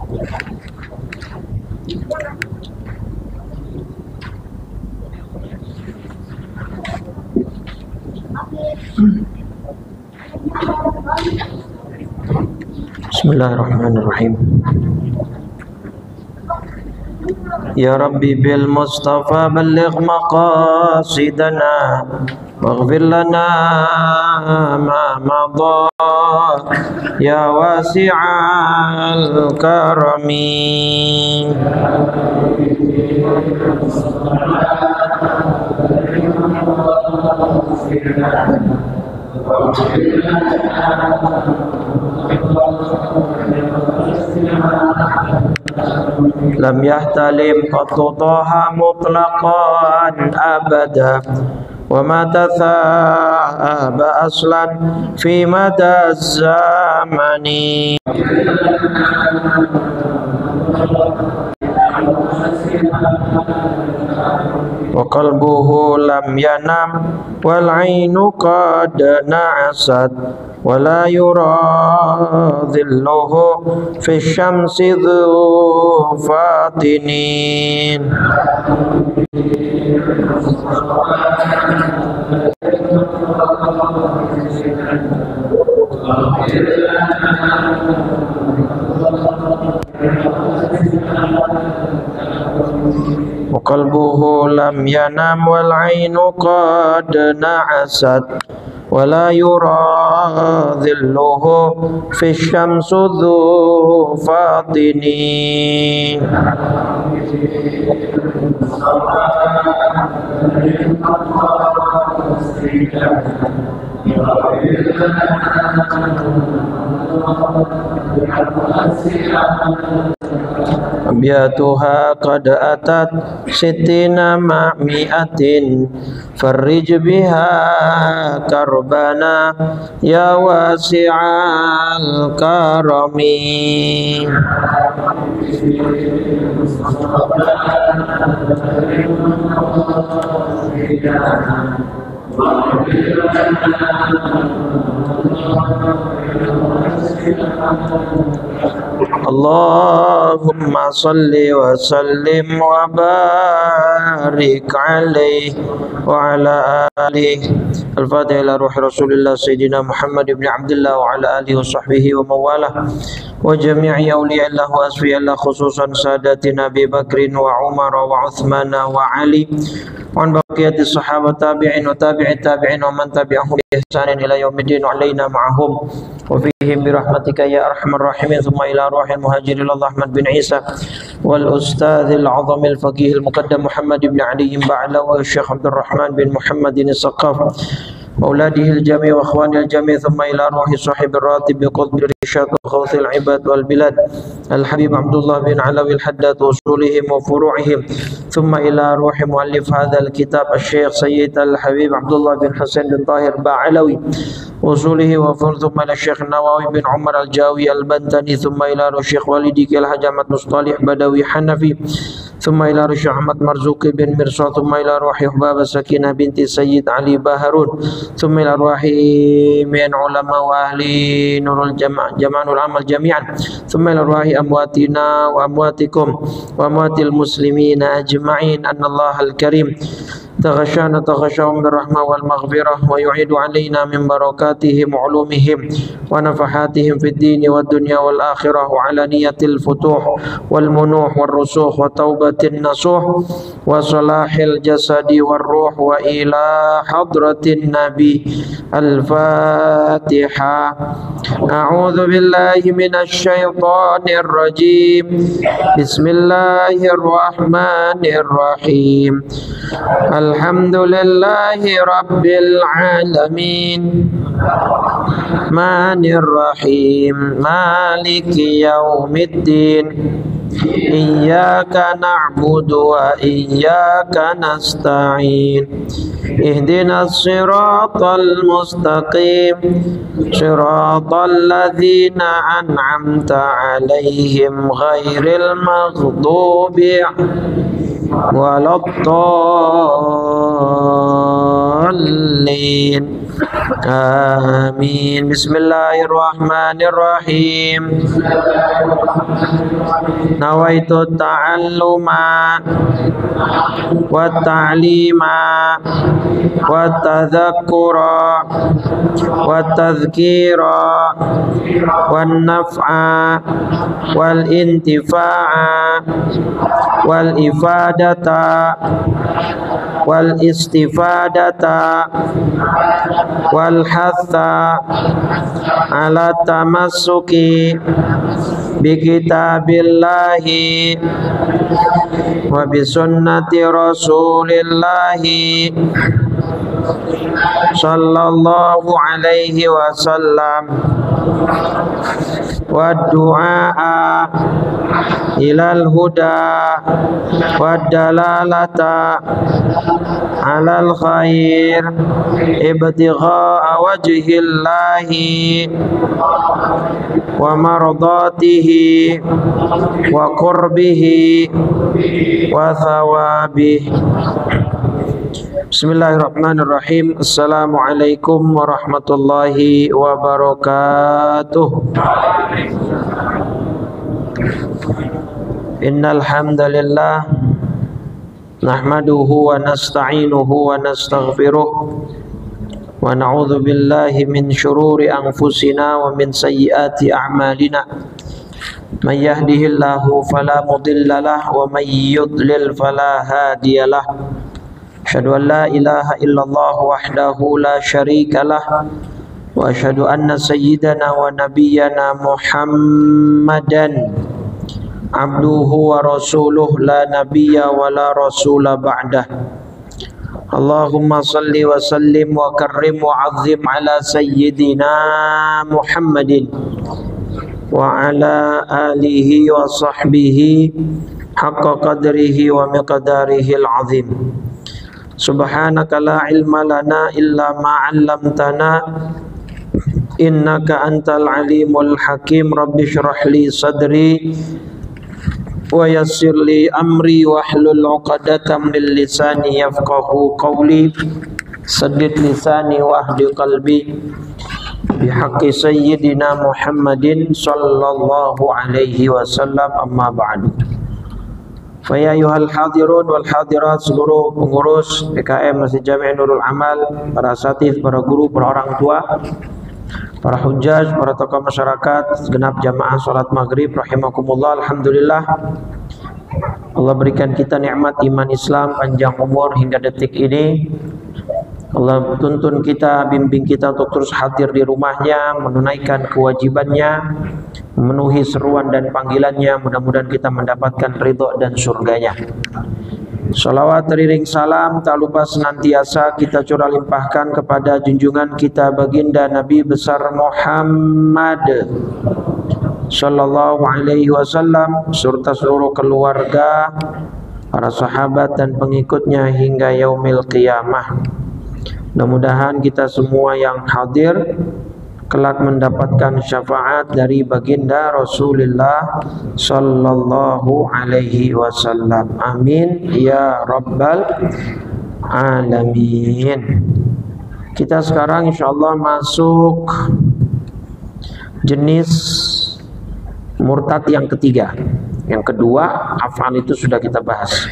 Bismillahirrahmanirrahim. Ya Rabbi bil Mustafa balligh maqasidana waghfir lana ma madha ya wasi'al karami. Lam yahtalim qattu taha mutlaqan abada wa ma tathaba aslan fi mada zamani. Wa qalbuhu lam yanam wal ainu qad na'asat wa la yura dhilluhu fi syamsi dhu fatinin. Wa qalbuhu lam yanam wal ainu qad na'asat wa la yura dhilluhu fi syamsu dhu fatinin. Abiyatuha qad atat sittina ma'mi'atin farrij biha karbana ya wasi'al karami. Allahumma salli wa sallim wa barik alaihi wa ala alihi. Al-Fatihah ila ruhi Rasulillah Sayyidina Muhammad ibn Abdullah wa ala alihi wa sahbihi wa mawalah wa jami'i awliya'illah wa asfiyallah, khususan sadatina Abi Bakrin wa Umar wa Uthman wa Ali wa an baqiyati sahabat tabi'in wa tabi'it tabi'in wa man tabi'ahum bi ihsanin ila yaumiddin wa alaina ma'ahum wa fihim bi rahmatika ya arhamar rahimin. Thumma ila ruhil muhajirin Ahmad bin Isa wal ustadz al-azam al-faqih al-muqaddam Muhammad ibn Ali Ba'la wa Syekh Abdul Rahman bin Muhammad al-Saqaf أولاده الجميع وأخوانه الجميع. ثم إلى روح صاحب الراتب بقطب الرشاد وخوث العباد والبلاد الحبيب عبد الله بن علوي الحداد وأصولهم وفروعهم. ثم إلى روح مؤلف هذا الكتاب الشيخ سيد الحبيب عبد الله بن حسين بن طاهر باعلوي وصوله وفر. ثم إلى الشيخ النووي بن عمر الجاوي البنتني. ثم إلى روح الشيخ والدي الحاج أحمد مصطلح بدوي حنفي. ثم إلى روح أحمد مرزوق بن مرصاد. ثم إلى روح حباب سكينة بنت سيد علي باهرون. ثم إلى روح من علماء وأهل نور الجماعة العمل جميعا. ثم إلى روح أمواتنا وأمواتكم وأموات المسلمين أجمعين أن الله الكريم تغشانا تغشاهم بالرحمة والمغفرة ويعيد علينا من بركاتهم وعلومهم ونفحاتهم في الدين والدنيا والآخرة وعلانية الفتوح والمنوح والرسوخ وتوبة النصوح وصلاح الجسد والروح وإلى حضرة النبي. الفاتحة. أعوذ بالله من الشيطان الرجيم. بسم الله الرحمن الرحيم. الحمد لله رب العالمين الرحمن الرحيم مالك يوم الدين إياك نعبد وإياك نستعين اهدنا الصراط المستقيم صراط الذين أنعمت عليهم غير المغضوب ولا الضالين Amin. Bismillahirrahmanirrahim. Nawaitu ta'alluma wa ta'lima wa tadhakkura wa tadhkira wan naf'a wal intifa'a wal ifadata wal istifadata wal hatha ala tamassuki bi kitabillahi wa bi sunnati rasulillahi sallallahu alaihi wasallam wa du'a ilal huda wa dalalata alal khair ibtigha'a wajhillahi wa mardatihi wa qurbihi wa thawabihi. Bismillahirrahmanirrahim. Assalamualaikum warahmatullahi wabarakatuh. Innal hamdalillah nahmaduhu wa nasta'inuhu wa nastaghfiruh wa na'udzu billahi min shururi anfusina wa min sayyiati a'malina. May yahdihillahu fala mudilla lahu wa may yudlil fala hadiyalah. Asyhadu an la ilaha illallah wahdahu la syarika lah wa asyhadu anna sayyidana wa nabiyyana Muhammadan abduhu wa rasuluh la nabiyya wa la rasula ba'dah. Allahumma salli wa sallim wa karrim wa azim ala sayyidina Muhammadin wa ala alihi wa sahbihi haqqa qadrihi wa miqdarihi al-azim. Subhanaka la ilma lana illa ma 'allamtana innaka antal alimul hakim. Rabbi shrah li sadri wa yassir li amri wahlul 'uqdatam min lisani yafqahu qawli saddid lisani wahdi qalbi bihaqqi sayyidina Muhammadin sallallahu alaihi wasallam. Amma ba'du. Faya yuhal hadirun wal hadirat, seluruh pengurus PKM Masjid Jami' Nurul Amal, para asatidz, para guru, para orang tua, para hujjaj, para tokoh masyarakat, segenap jamaah salat maghrib rahimakumullah. Alhamdulillah Allah berikan kita nikmat iman Islam, panjang umur hingga detik ini. Allah tuntun kita, bimbing kita untuk terus hadir di rumahnya, menunaikan kewajibannya, memenuhi seruan dan panggilannya. Mudah-mudahan kita mendapatkan ridho dan surganya. Salawat teriring salam tak lupa senantiasa kita curah limpahkan kepada junjungan kita baginda Nabi besar Muhammad sallallahu alaihi wasallam serta seluruh keluarga, para sahabat dan pengikutnya hingga yaumil qiyamah. Mudah-mudahan kita semua yang hadir kelak mendapatkan syafaat dari baginda Rasulullah sallallahu alaihi wasallam. Amin ya rabbal alamin. Kita sekarang insyaallah masuk jenis murtad yang ketiga. Yang kedua, af'al itu sudah kita bahas.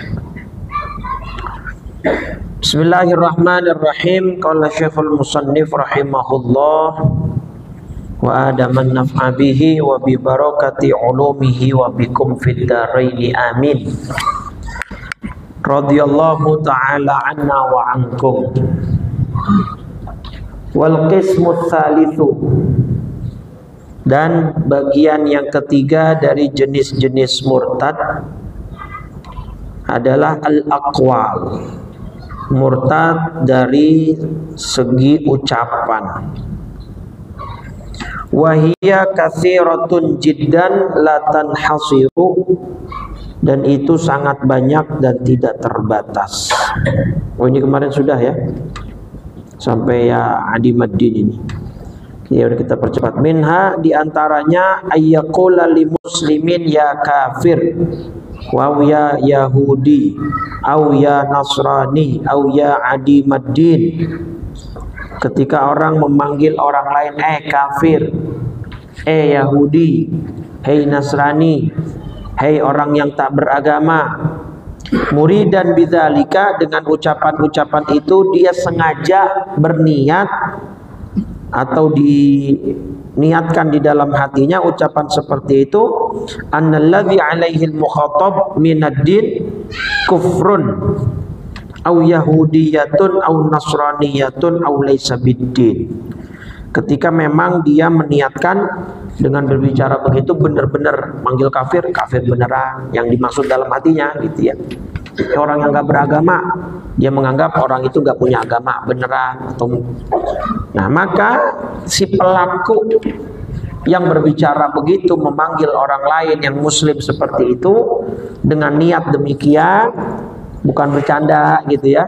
Bismillahirrahmanirrahim. Qala Syekhul Musannif rahimahullah wa adaman naf'a bihi wa bi barakati ulumihi wa bikum fid dharaini amin. Radhiyallahu ta'ala anna wa ankum. Wal qismu tsalitsu, dan bagian yang ketiga dari jenis-jenis murtad adalah al-aqwal. Murtad dari segi ucapan. Wahia katsiratun jiddan la tanhasiru, dan itu sangat banyak dan tidak terbatas. Oh, ini kemarin sudah ya, sampai ya Adimaddin ini. Ya udah kita percepat. Minha, diantaranya ayyaqula li muslimin ya kafir, wa ya yahudi, au ya nasrani, au ya Adimaddin. ketika orang memanggil orang lain kafir, Yahudi, hei Nasrani, hei orang yang tak beragama, muridan bidzalika, dengan ucapan-ucapan itu dia sengaja berniat atau diniatkan di dalam hatinya ucapan seperti itu, annalladzi alaihi al-mukhatab minad-din kufrun au yahudiyatun au nasraniyatun au laysa bid-din. Ketika memang dia meniatkan dengan berbicara begitu benar-benar manggil kafir, kafir beneran, yang dimaksud dalam hatinya gitu ya. Orang yang gak beragama, dia menganggap orang itu gak punya agama beneran. Nah, maka si pelaku yang berbicara begitu memanggil orang lain yang muslim seperti itu dengan niat demikian, bukan bercanda gitu ya,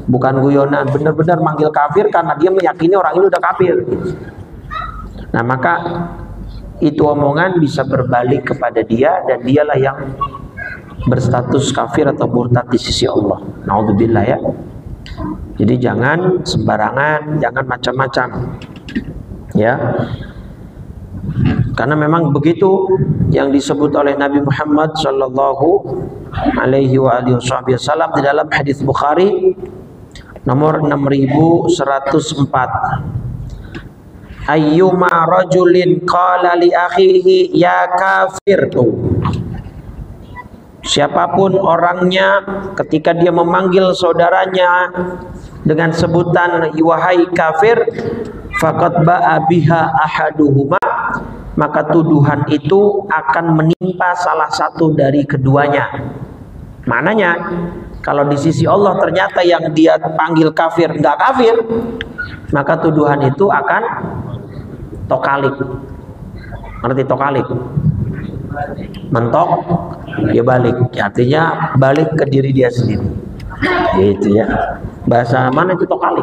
bukan guyonan, benar-benar manggil kafir karena dia meyakini orang ini udah kafir. Nah, maka itu omongan bisa berbalik kepada dia dan dialah yang berstatus kafir atau murtad di sisi Allah. Naudzubillah ya. Jadi jangan sembarangan, jangan macam-macam. Ya. Karena memang begitu yang disebut oleh Nabi Muhammad sallallahu alaihi wasallam di dalam hadis Bukhari nomor 6104. Ayyuma rajulin qala li akhihi ya kafir. Siapapun orangnya ketika dia memanggil saudaranya dengan sebutan wahai kafir, faqad ba'a biha ahaduhuma, maka tuduhan itu akan menimpa salah satu dari keduanya. Maknanya kalau di sisi Allah ternyata yang dia panggil kafir enggak kafir, maka tuduhan itu akan tokalik. Ngerti tokalik? Mentok, dia balik. Artinya balik ke diri dia sendiri. Gitu ya. Bahasa mana itu tokalik?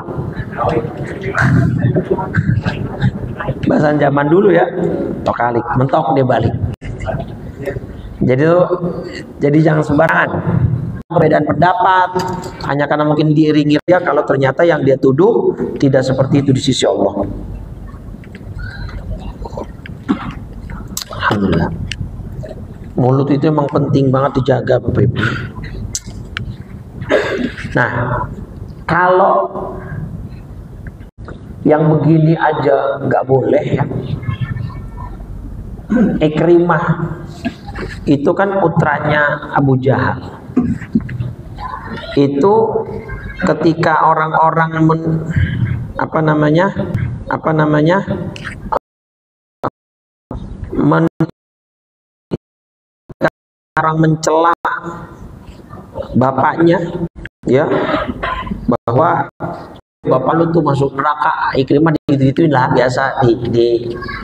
Bahasa zaman dulu ya, tokalik. Mentok, dia balik. Jadi jangan sembarangan. Perbedaan pendapat hanya karena mungkin diiringi dia, kalau ternyata yang dia tuduh tidak seperti itu di sisi Allah. Alhamdulillah. Mulut itu emang penting banget dijaga, Bapak Ibu. Nah, kalau yang begini aja nggak boleh ya. Ikrimah itu kan putranya Abu Jahal. Itu ketika orang-orang mencela bapaknya ya, bahwa bapak lu tuh masuk neraka. Ikrimah gitu-gituin lah, biasa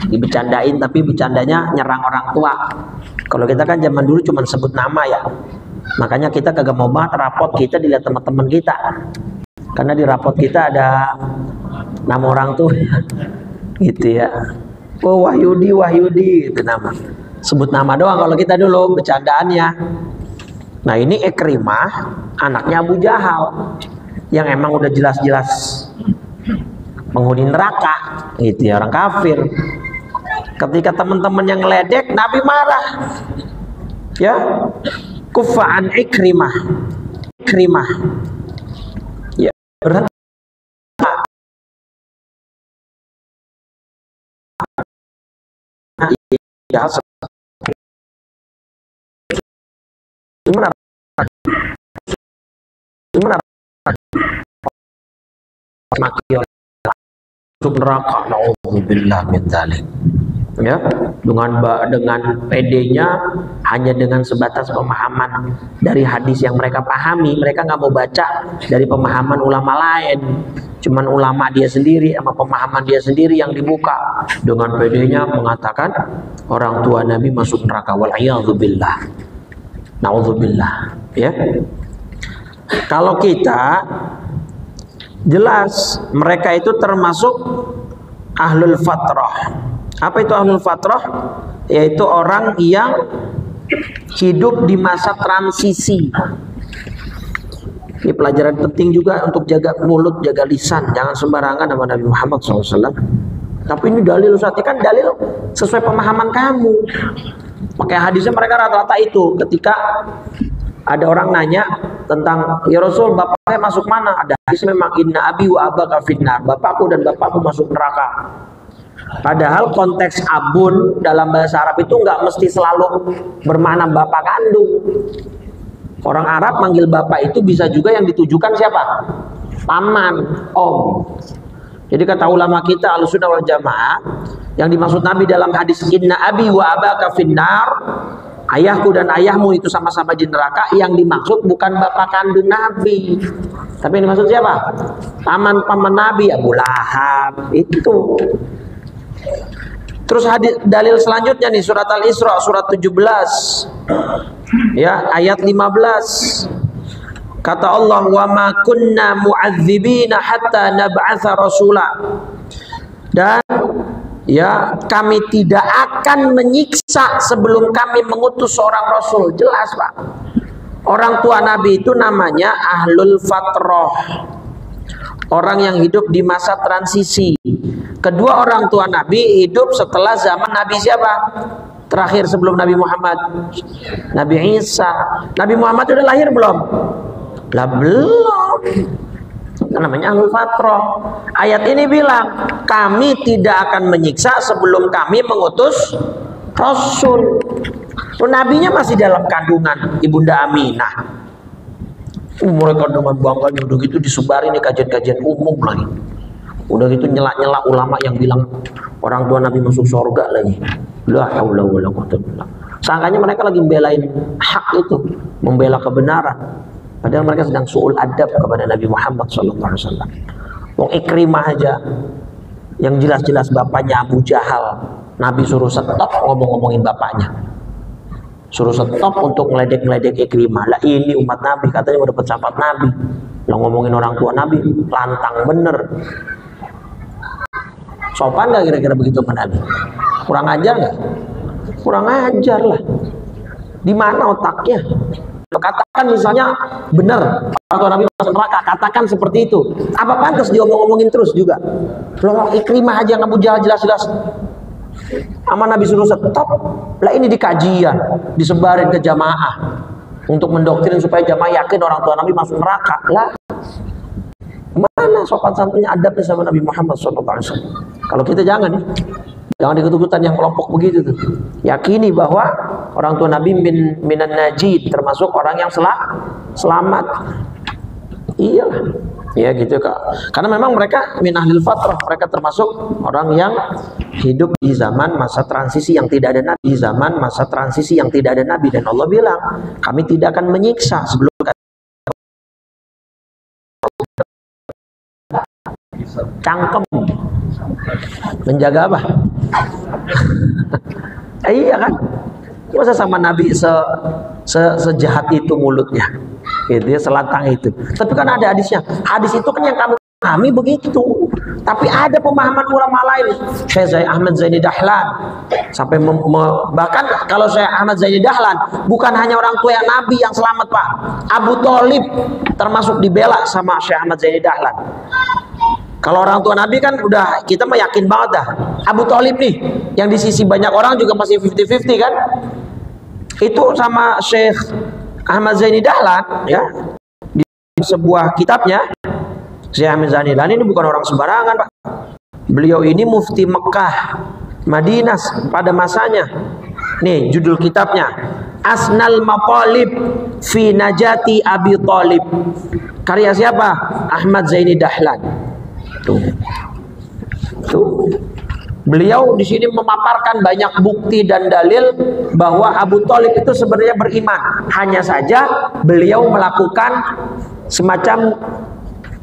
dibecandain, tapi bercandanya nyerang orang tua. Kalau kita kan zaman dulu cuma sebut nama ya, makanya kita kagak mau banget rapot kita dilihat teman-teman kita, karena di rapot kita ada nama orang tuh gitu ya. Oh Wahyudi itu nama, sebut nama doang kalau kita dulu bercandaannya. Nah, ini Ikrimah anaknya Abu Jahal yang emang udah jelas-jelas penghuni neraka gitu ya, orang kafir. Ketika teman-teman yang ngeledek, Nabi marah ya, kufa'an Ikrimah ya, berhenti. Ya, gimana maki masuk neraka, naudzubillah min dzalik ya, dengan PD-nya hanya dengan sebatas pemahaman dari hadis yang mereka pahami. Mereka nggak mau baca dari pemahaman ulama lain, cuman ulama dia sendiri sama pemahaman dia sendiri yang dibuka. Dengan PD-nya mengatakan orang tua Nabi masuk neraka, wal'iyadzubillah, naudzubillah ya. Kalau kita jelas mereka itu termasuk ahlul fatrah. Apa itu ahlul fatrah? Yaitu orang yang hidup di masa transisi. Ini pelajaran penting juga untuk jaga mulut, jaga lisan, jangan sembarangan sama Nabi Muhammad SAW. Tapi ini dalil Ustaz, kan dalil sesuai pemahaman kamu. Pakai hadisnya mereka rata-rata itu. Ketika ada orang nanya tentang, ya Rasul, bapaknya masuk mana? Ada hadis memang, inna abi wa abaka finnar, bapakku dan bapakku masuk neraka. Padahal konteks abun dalam bahasa Arab itu nggak mesti selalu bermakna bapak kandung. Orang Arab manggil bapak itu bisa juga yang ditujukan siapa? Paman, om. Jadi kata ulama kita Ahlussunnah wal Jamaah, yang dimaksud Nabi dalam hadis inna abi wa abaka finnar, ayahku dan ayahmu itu sama-sama di neraka, yang dimaksud bukan bapak kandung Nabi. Tapi yang dimaksud siapa? Paman Nabi, Abu Lahab itu. Terus dalil selanjutnya nih, surat Al-Isra surat 17 ya ayat 15. Kata Allah, wa ma kunna mu'adzibina hatta nab'atsa rasula. Dan ya, kami tidak akan menyiksa sebelum kami mengutus seorang rasul. Jelas, Pak. Orang tua Nabi itu namanya ahlul fatrah, orang yang hidup di masa transisi. Kedua orang tua Nabi hidup setelah zaman Nabi siapa? Terakhir sebelum Nabi Muhammad, Nabi Isa. Nabi Muhammad sudah lahir belum? Lah belum. Namanya ahlul fatrah. Ayat ini bilang, kami tidak akan menyiksa sebelum kami mengutus rasul. Nabinya masih dalam kandungan Ibunda Aminah. Mereka dengan bangganya udah gitu disebarin di kajian-kajian umum lagi. Udah gitu nyelak-nyelak ulama yang bilang orang tua Nabi masuk surga lagi. La haula wala quwwata illa billah. Sangkanya mereka lagi membelain hak itu, membela kebenaran. Padahal mereka sedang su'ul adab kepada Nabi Muhammad SAW. Wong Ikrimah aja yang jelas-jelas bapaknya Abu Jahal, Nabi suruh stop ngomong-ngomongin bapaknya. Suruh stop untuk ngeledek-ngeledek Ikrimah. Lah ini umat Nabi, katanya mau dapat syafaat Nabi. Lah ngomongin orang tua Nabi, lantang bener. Sopan gak kira-kira begitu ke Nabi? Kurang ajar gak? Kurang ajar lah. Di mana otaknya? Katakan misalnya benar orang tua Nabi masuk neraka, katakan seperti itu. Apa pantas dia ngomong-ngomongin terus juga? Loh, Ikrimah aja Abu Jahal jelas-jelas sama Nabi suruh stop. Lah ini di kajian, disebarin ke jamaah untuk mendoktrin supaya jamaah yakin orang tua Nabi masuk neraka. Lah mana sopan santunnya, adabnya sama Nabi Muhammad SAW? Kalau kita jangan ikut-ikutan yang kelompok begitu tuh. Yakini bahwa orang tua Nabi minan najid, termasuk orang yang selamat. Iyalah. Ya gitu Kak. Karena memang mereka min ahlil fatrah, mereka termasuk orang yang hidup di zaman masa transisi yang tidak ada Nabi, zaman masa transisi yang tidak ada Nabi. Dan Allah bilang, kami tidak akan menyiksa sebelum cangkem. Menjaga apa? Iya kan? Masa sama Nabi sejahat itu mulutnya, gitu ya, selantang itu. Tapi kan ada hadisnya. Hadis itu kan yang kamu pahami begitu. Tapi ada pemahaman ulama lain. Syekh Ahmad Zaini Dahlan sampai bahkan kalau Syekh Ahmad Zaini Dahlan bukan hanya orang tua yang Nabi yang selamat, Pak. Abu Thalib termasuk dibela sama Syekh Ahmad Zaini Dahlan. Kalau orang tua Nabi kan udah kita meyakin banget dah. Abu Thalib nih yang di sisi banyak orang juga masih 50-50 kan. Itu sama Syekh Ahmad Zaini Dahlan ya, di sebuah kitabnya. Syekh Ahmad Zaini Dahlan ini bukan orang sembarangan, Pak. Beliau ini mufti Mekah, Madinah pada masanya. Nih judul kitabnya, Asnal Maqalib fi Najati Abi Thalib. Karya siapa? Ahmad Zaini Dahlan. Tuh. Beliau di sini memaparkan banyak bukti dan dalil bahwa Abu Thalib itu sebenarnya beriman. Hanya saja beliau melakukan semacam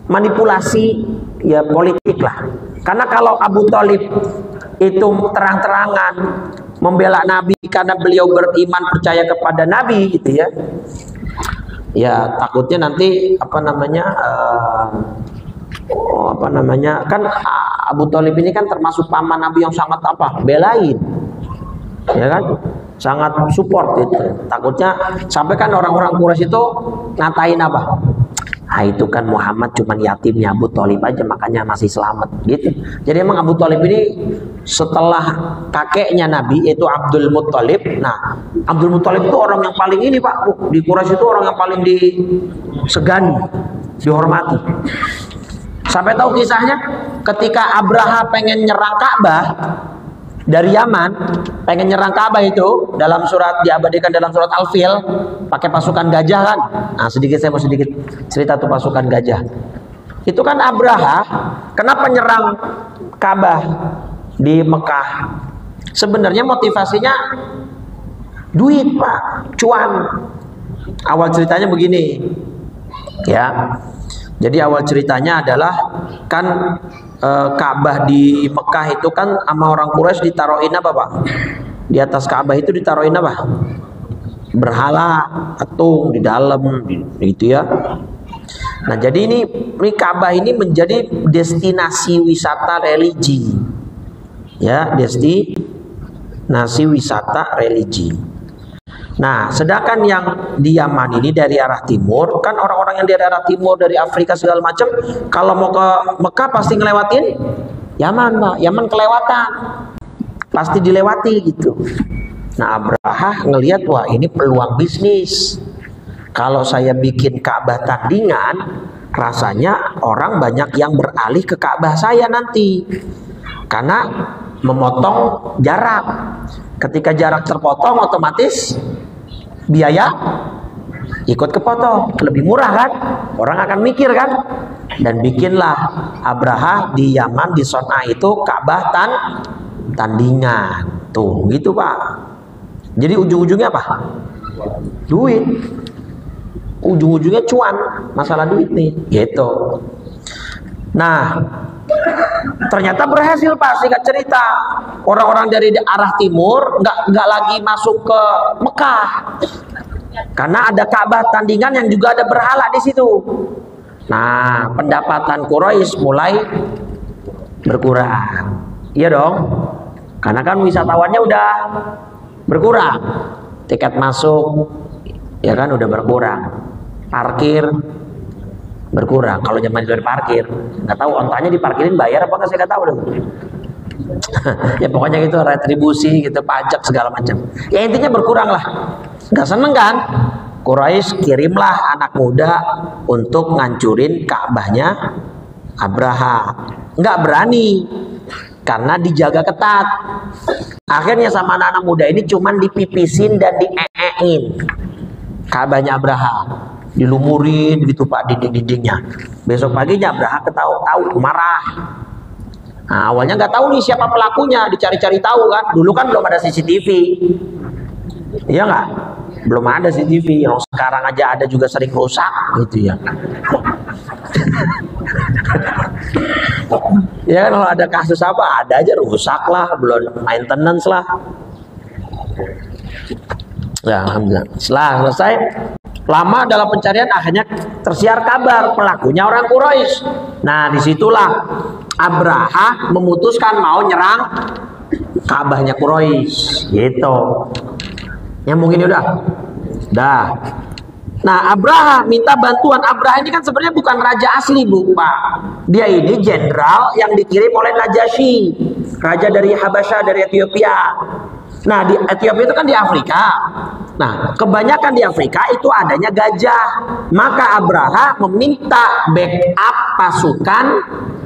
manipulasi ya politik lah. Karena kalau Abu Thalib itu terang-terangan membela Nabi karena beliau beriman percaya kepada Nabi gitu ya. Ya takutnya nanti kan Abu Thalib ini kan termasuk paman Nabi yang sangat belain, ya kan, sangat support gitu. Takutnya sampai kan orang-orang Quraisy itu ngatain Nah itu kan Muhammad cuman yatimnya Abu Thalib aja, makanya masih selamat gitu. Jadi emang Abu Thalib ini setelah kakeknya Nabi yaitu Abdul Muttalib. Nah Abdul Muttalib itu orang yang paling ini Pak, di Quraisy itu orang yang paling disegani, dihormati. Sampai tahu kisahnya ketika Abraha pengen nyerang Ka'bah dari Yaman, pengen nyerang Ka'bah itu dalam surat, diabadikan dalam surat Al-Fil, pakai pasukan gajah kan. Nah sedikit saya mau sedikit cerita tuh pasukan gajah. Itu kan Abraha kenapa nyerang Ka'bah di Mekah? Sebenarnya motivasinya duit Pak, cuan. Awal ceritanya begini ya. Jadi awal ceritanya adalah kan Ka'bah di Mekah itu kan sama orang Quraisy ditaruhin apa Pak? Di atas Ka'bah itu ditaruhin apa? Berhala, patung di dalam gitu ya. Nah jadi ini Ka'bah ini menjadi destinasi wisata religi ya, destinasi wisata religi. Nah sedangkan yang di Yaman ini dari arah timur, kan orang-orang yang dari arah timur, dari Afrika segala macam, kalau mau ke Mekah pasti ngelewatin Yaman Pak. Yaman kelewatan, pasti dilewati gitu. Nah Abraha ngelihat, wah ini peluang bisnis. Kalau saya bikin Ka'bah tandingan, rasanya orang banyak yang beralih ke Ka'bah saya nanti, karena memotong jarak. Ketika jarak terpotong, otomatis biaya ikut kepotong, lebih murah kan, orang akan mikir kan. Dan bikinlah Abraha di Yaman, di Son'a itu Ka'bah tandingan tuh gitu Pak. Jadi ujung-ujungnya apa? Duit, ujung-ujungnya cuan, masalah duit nih gitu. Nah ternyata berhasil Pak, singkat cerita. Orang-orang dari arah timur nggak lagi masuk ke Mekah, karena ada Ka'bah tandingan yang juga ada berhala di situ. Nah pendapatan Quraisy mulai berkurang, iya dong, karena kan wisatawannya udah berkurang, tiket masuk ya kan udah berkurang, parkir berkurang. Kalau zaman itu parkir, nggak tahu ontanya diparkirin bayar apa nggak, saya nggak tahu dong. Ya pokoknya itu retribusi gitu, pajak segala macam. Ya intinya berkurang lah. Nggak seneng kan? Quraisy kirimlah anak muda untuk ngancurin Ka'bahnya Abraha. Nggak berani karena dijaga ketat. Akhirnya sama anak-anak muda ini cuman dipipisin dan dieein Ka'bahnya Abraha, dilumurin gitu Pak dinding-dindingnya. Besok paginya Abraha tahu marah. Nah, awalnya nggak tahu nih siapa pelakunya, dicari-cari tahu kan. Dulu kan belum ada CCTV, iya nggak? Belum ada CCTV. Yang sekarang aja ada juga sering rusak gitu ya. Ya kan kalau ada kasus apa ada aja rusak lah, belum maintenance lah. Ya alhamdulillah. Setelah selesai lama dalam pencarian, akhirnya tersiar kabar pelakunya orang Quraisy. Nah disitulah Abraha memutuskan mau nyerang Ka'bahnya Quraisy gitu. Nyambung ini udah. Nah Abraha minta bantuan. Abraha ini kan sebenarnya bukan raja asli Bu Pak. Dia ini jenderal yang dikirim oleh Najasyi, raja dari Habasyah, dari Ethiopia. Nah di Ethiopia itu kan di Afrika. Nah kebanyakan di Afrika itu adanya gajah. Maka Abraha meminta backup pasukan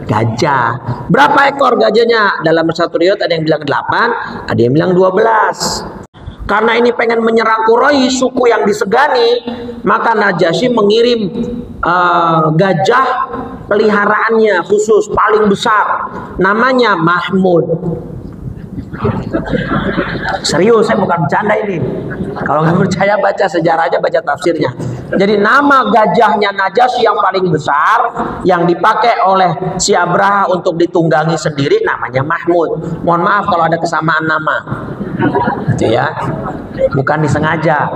gajah. Berapa ekor gajahnya? Dalam satu riwayat ada yang bilang 8, ada yang bilang 12. Karena ini pengen menyerang Quraisy, suku yang disegani, maka Najasyi mengirim gajah peliharaannya khusus paling besar, namanya Mahmud. Serius, saya bukan bercanda ini. Kalau nggak percaya baca sejarahnya, baca tafsirnya. Jadi nama gajahnya Najasyi yang paling besar, yang dipakai oleh si Abraha untuk ditunggangi sendiri, namanya Mahmud. Mohon maaf kalau ada kesamaan nama, gitu ya, bukan disengaja.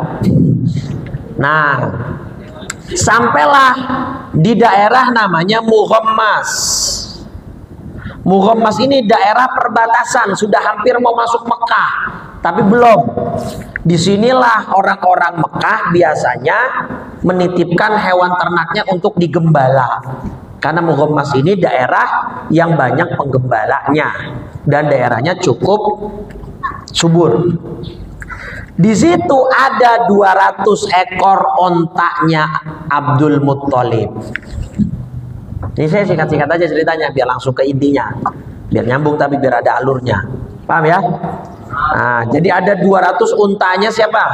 Nah, sampailah di daerah namanya Muhammas. Muhammas ini daerah perbatasan, sudah hampir mau masuk Mekah. tapi belum. Disinilah orang-orang Mekah biasanya menitipkan hewan ternaknya untuk digembala. Karena Mughammas ini daerah yang banyak penggembalanya dan daerahnya cukup subur. Di situ ada 200 ekor ontanya Abdul Muttalib. Ini saya singkat-singkat aja ceritanya biar langsung ke intinya. Biar nyambung tapi biar ada alurnya. Paham ya? Nah, jadi ada 200 untanya siapa?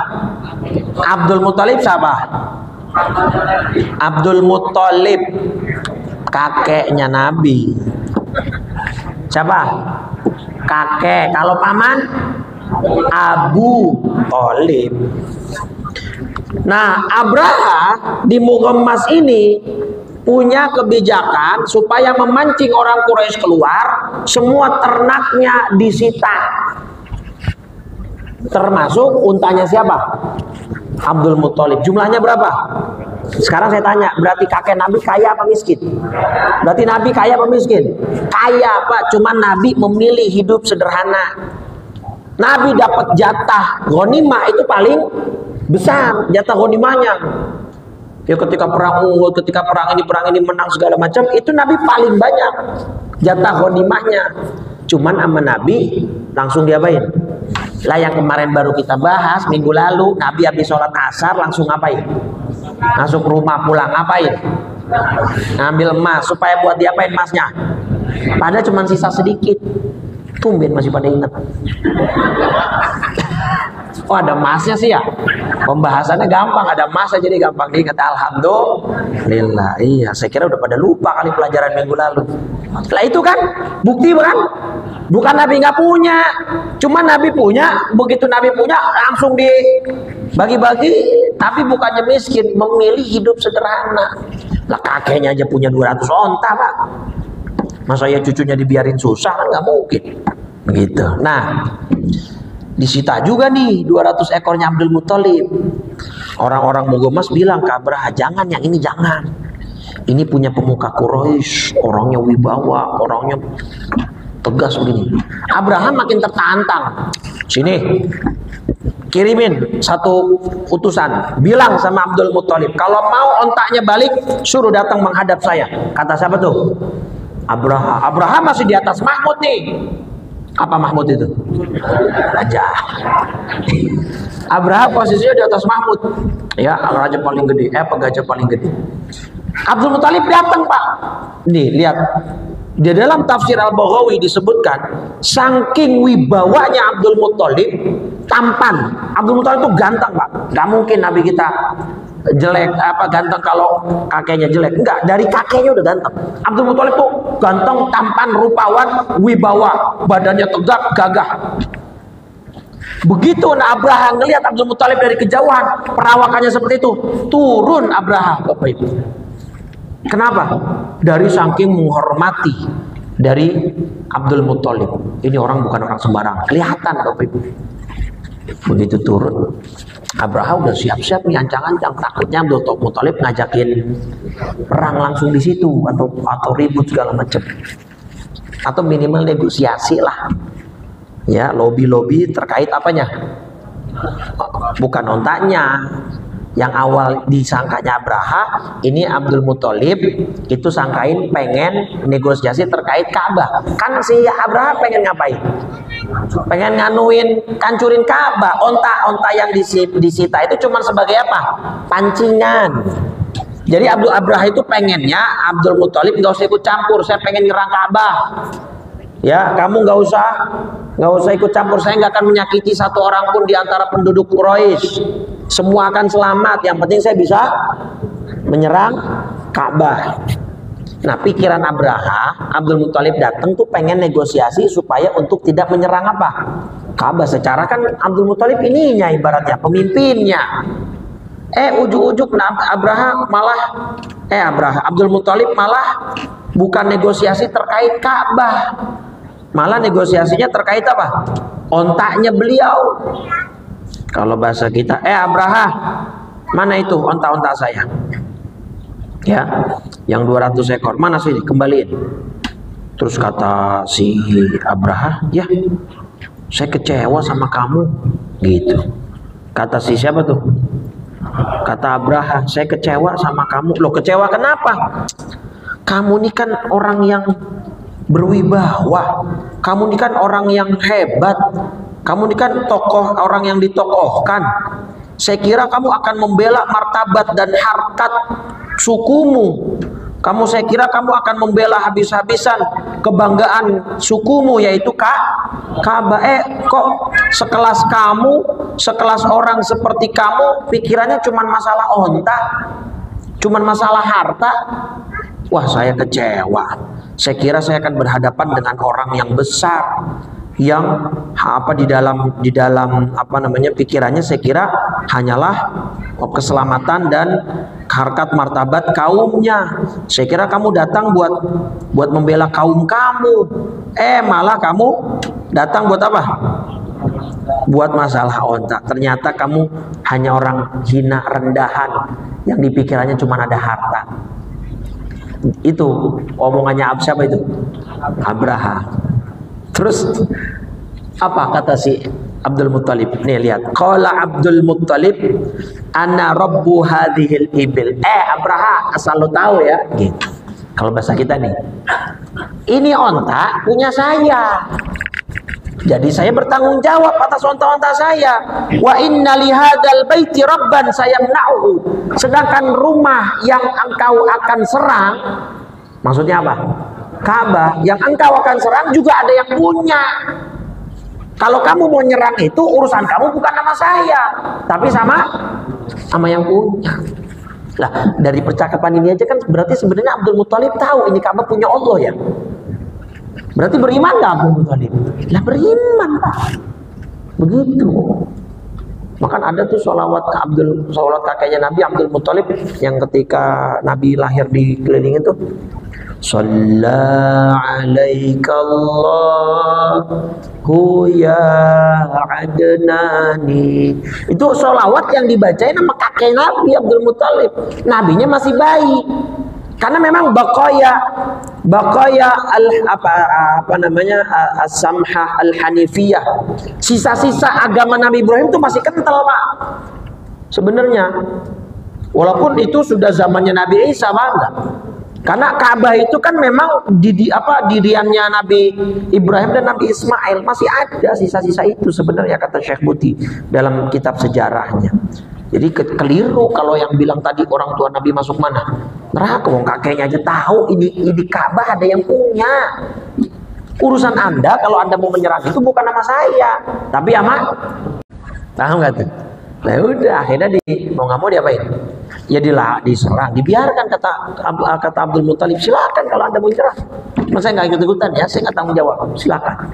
Abdul Muttalib siapa? Abdul Muttalib, kakeknya Nabi. Siapa? Kakek. Kalau paman? Abu Thalib. Nah, Abraha di Mughammas ini punya kebijakan supaya memancing orang Quraisy keluar, semua ternaknya disita. Termasuk untanya siapa? Abdul Muttalib. Jumlahnya berapa? Sekarang saya tanya, berarti kakek Nabi kaya apa miskin? Berarti Nabi kaya apa miskin? Kaya, Pak. Cuman Nabi memilih hidup sederhana. Nabi dapat jatah ghanimah itu paling besar, jatah ghanimahnya. Ya ketika perang Uhud, ketika perang ini menang segala macam, itu Nabi paling banyak jatah ghanimahnya. Cuman sama Nabi langsung diapain? Lah yang kemarin baru kita bahas minggu lalu, Nabi habis sholat asar langsung ngapain? Masuk rumah pulang ngapain? Ngambil emas. Supaya buat diapain emasnya? Padahal cuma sisa sedikit. Tumben masih pada ingat. Oh ada emasnya sih ya. Pembahasannya gampang, ada emasnya jadi gampang diingat. Alhamdulillah. Iya, saya kira udah pada lupa kali pelajaran minggu lalu. Setelah itu kan bukti kan? Bukan Nabi nggak punya, cuma Nabi punya. Begitu Nabi punya langsung dibagi-bagi. Tapi bukannya miskin, memilih hidup sederhana. Lah kakeknya aja punya 200 onta, Pak. Masa ya cucunya dibiarin susah kan nggak mungkin. Begitu. Nah, disita juga nih 200 ekornya Abdul Muttalib. Orang-orang Mughammas bilang ke Abraha, jangan yang ini jangan. Ini punya pemuka Quraisy, orangnya wibawa, orangnya tegas begini. Abraham makin tertantang. Sini, kirimin satu utusan, bilang sama Abdul Muttalib, kalau mau ontaknya balik, suruh datang menghadap saya. Kata siapa tuh? Abraha. Abraha masih di atas Mahmud nih. Apa Mahmud itu? Raja. Abraha posisinya di atas Mahmud. Ya, raja paling gede, penggajah paling gede. Abdul Muttalib datang, Pak. Nih, lihat. Di dalam tafsir Al-Baghawi disebutkan, saking wibawanya Abdul Muttalib, tampan. Abdul Muttalib itu ganteng, Pak. Gak mungkin Nabi kita jelek ganteng kalau kakeknya jelek. Enggak, dari kakeknya udah ganteng. Abdul Muttalib tuh ganteng, tampan, rupawan, wibawa, badannya tegak, gagah. Begitu Abraha ngelihat Abdul Muttalib dari kejauhan, perawakannya seperti itu, turun Abraha, Bapak Ibu. Kenapa? Dari saking menghormati dari Abdul Muttalib. Ini orang bukan orang sembarangan, kelihatan Bapak Ibu. Begitu turun, Abraha udah siap-siap nih ancang-ancang, takutnya Abdul Muttalib ngajakin perang langsung di situ atau ribut segala macam, atau minimal negosiasi lah, ya lobby terkait apanya? Bukan ontanya. Yang awal disangkanya Abraha, ini Abdul Muttalib itu sangkain pengen negosiasi terkait Ka'bah. Kan si Abraha pengen ngapain? Pengen kancurin Ka'bah. Onta yang disita itu cuma sebagai apa? Pancingan. Jadi Abraha itu pengennya Abdul Muttalib nggak usah ikut campur. Saya pengen nyerang Ka'bah. Ya, kamu nggak usah ikut campur. Saya nggak akan menyakiti satu orang pun di antara penduduk Quraisy. Semua akan selamat. Yang penting saya bisa menyerang Ka'bah. Nah, pikiran Abraha, Abdul Muttalib datang tuh pengen negosiasi supaya untuk tidak menyerang apa? Ka'bah. Secara kan Abdul Muttalib ininya ibaratnya pemimpinnya. Ujuk-ujuk Abdul Muttalib malah bukan negosiasi terkait Ka'bah. Malah negosiasinya terkait apa? Ontaknya beliau. Kalau bahasa kita, Abraha, mana itu onta-onta saya? Ya, yang 200 ekor, mana sih? Kembaliin. Terus kata si Abraha, ya, saya kecewa sama kamu, gitu. Kata si siapa tuh? Kata Abraha, saya kecewa sama kamu. Loh, kecewa kenapa? Kamu ini kan orang yang berwibawa, kamu ini kan orang yang hebat, kamu ini kan tokoh, orang yang ditokohkan. Saya kira kamu akan membela martabat dan harkat sukumu. Saya kira kamu akan membela habis-habisan kebanggaan sukumu, yaitu Ka'bah. Kok sekelas kamu, sekelas orang seperti kamu, pikirannya cuma masalah onta, cuma masalah harta. Wah, saya kecewa. Saya kira saya akan berhadapan dengan orang yang besar, yang di dalam pikirannya saya kira hanyalah keselamatan dan harkat martabat kaumnya. Saya kira kamu datang buat membela kaum kamu. Malah kamu datang buat apa? Buat masalah onta. Ternyata kamu hanya orang hina, rendahan, yang di pikirannya cuma ada harta. Itu omongannya siapa itu? Abraha. Terus apa kata si Abdul Muttalib? Nih lihat. Qala Abdul Muttalib, ana rabbu hadhil ibil. Abraha, asal lo tahu ya. Gitu. Kalau bahasa kita nih, ini onta punya saya. Jadi saya bertanggung jawab atas onta-onta saya. Wa inna lihadzal baiti rabban sayamna'uhu. Sedangkan rumah yang engkau akan serang, maksudnya apa? Ka'bah yang engkau akan serang juga ada yang punya. Kalau kamu mau nyerang itu urusan kamu, bukan sama saya, tapi sama yang punya. Lah, dari percakapan ini aja kan berarti sebenarnya Abdul Muttalib tahu ini Ka'bah punya Allah ya. Berarti beriman nggak Abdul Muttalib? Lah, beriman Pak. Begitu. Makan ada tuh sholawat kakeknya Nabi Abdul Muttalib yang ketika Nabi lahir dikelilingin tuh. Shalla alaika Allahu ya Adnani. Itu sholawat yang dibacain sama kakek Nabi Abdul Muttalib. Nabinya masih bayi. Karena memang baqaya as-samhah al-hanifiyah, sisa-sisa agama Nabi Ibrahim itu masih kental Pak. Sebenarnya walaupun itu sudah zamannya Nabi Isa, Pak, enggak. Karena Ka'bah itu kan memang diriannya Nabi Ibrahim dan Nabi Ismail, masih ada sisa-sisa itu sebenarnya, kata Syekh Buti dalam kitab sejarahnya. Jadi keliru kalau yang bilang tadi orang tua Nabi masuk mana? Neraka. Wong kakeknya aja tahu ini Ka'bah ada yang punya. Urusan Anda kalau Anda mau menyerang itu bukan nama saya, tapi sama. Tahu nggak tuh? Nah udah, akhirnya mau nggak mau diapain? Ya diserang, dibiarkan, kata Abdul Muttalib, silakan kalau Anda mau nyerang. Mas saya nggak ikut-ikutan ya, saya nggak tanggung jawab. Silakan.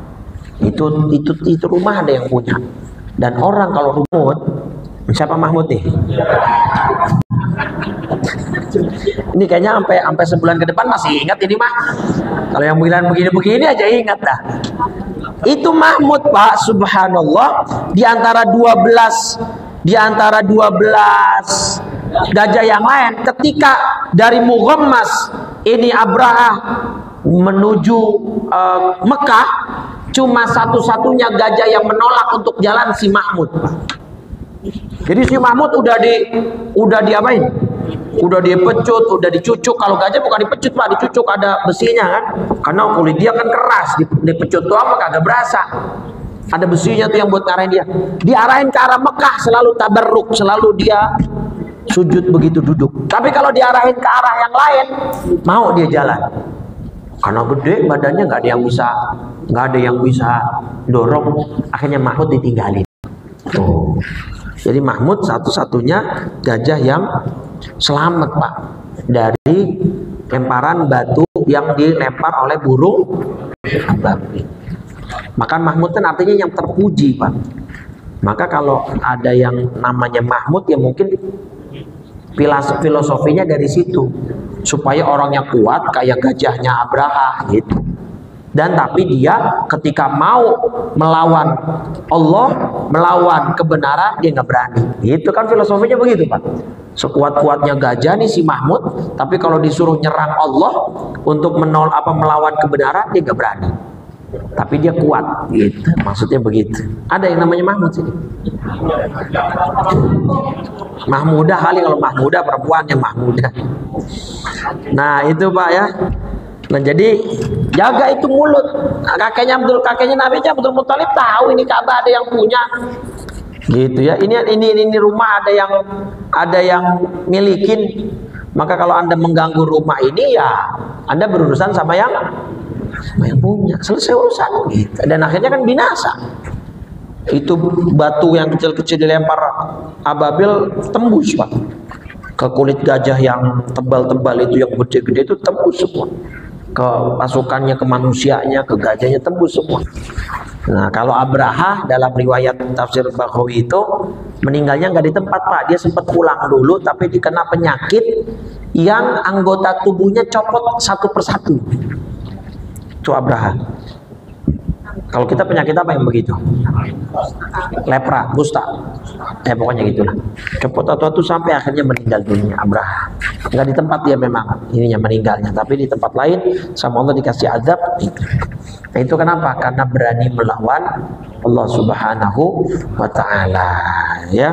Itu rumah ada yang punya. Dan orang kalau rumut, siapa Mahmud nih? Ini kayaknya sampai sebulan ke depan masih ingat ini mah. Kalau yang bilang begini-begini aja ingat dah. Itu Mahmud Pak, subhanallah, di antara 12 gajah yang lain, ketika dari Mughammas ini Abraha menuju Mekah, cuma satu-satunya gajah yang menolak untuk jalan si Mahmud. Jadi si Mahmud udah diapain? Udah dipecut, udah dicucuk. Kalau gajah bukan dipecut Pak, dicucuk, ada besinya kan? Karena kulit dia kan keras, dipecut tuh apa kagak berasa. Ada besinya tuh yang buat ngarahin dia. Diarahin ke arah Mekah, selalu tabarruk, selalu dia sujud begitu duduk. Tapi kalau diarahin ke arah yang lain, mau dia jalan. Karena gede badannya, nggak ada yang bisa dorong. Akhirnya Mahmud ditinggalin. Tuh. Jadi Mahmud satu-satunya gajah yang selamat Pak dari lemparan batu yang dilempar oleh burung babi. Maka Mahmud kan artinya yang terpuji Pak. Maka kalau ada yang namanya Mahmud ya mungkin filosofinya dari situ, supaya orangnya kuat kayak gajahnya Abraha gitu. Dan tapi dia ketika mau melawan Allah, melawan kebenaran, dia nggak berani. Itu kan filosofinya begitu Pak. Sekuat-kuatnya gajah nih si Mahmud, tapi kalau disuruh nyerang Allah untuk melawan kebenaran, dia nggak berani. tapi dia kuat gitu, maksudnya begitu. Ada yang namanya Mahmud sini. Mahmudah kali, kalau Mahmudah perempuannya Mahmudah. Nah itu Pak ya. Nah jadi jaga itu mulut. Nah, kakeknya Nabi Abdul Muthalib tahu ini Ka'bah ada yang punya. Gitu ya. Ini rumah ada yang milikin. Maka kalau Anda mengganggu rumah ini ya Anda berurusan sama yang punya. Selesai urusan gitu. Dan akhirnya kan binasa. Itu batu yang kecil-kecil dilempar ababil tembus Pak. Ke kulit gajah yang tebal-tebal itu, yang gede-gede itu tembus semua. Ke pasukannya, ke manusianya, ke gajahnya tembus semua. Nah kalau Abraha dalam riwayat tafsir Baghawi itu meninggalnya nggak di tempat Pak, dia sempat pulang dulu tapi dikena penyakit yang anggota tubuhnya copot satu persatu. Itu Abraha. Kalau kita penyakit apa yang begitu? Lepra, kusta. Pokoknya gitulah. Copot atau sampai akhirnya meninggal dunia Abraha. Enggak di tempat dia memang ininya meninggalnya, tapi di tempat lain sama Allah dikasih azab itu. Nah, itu kenapa? Karena berani melawan Allah Subhanahu wa taala, ya.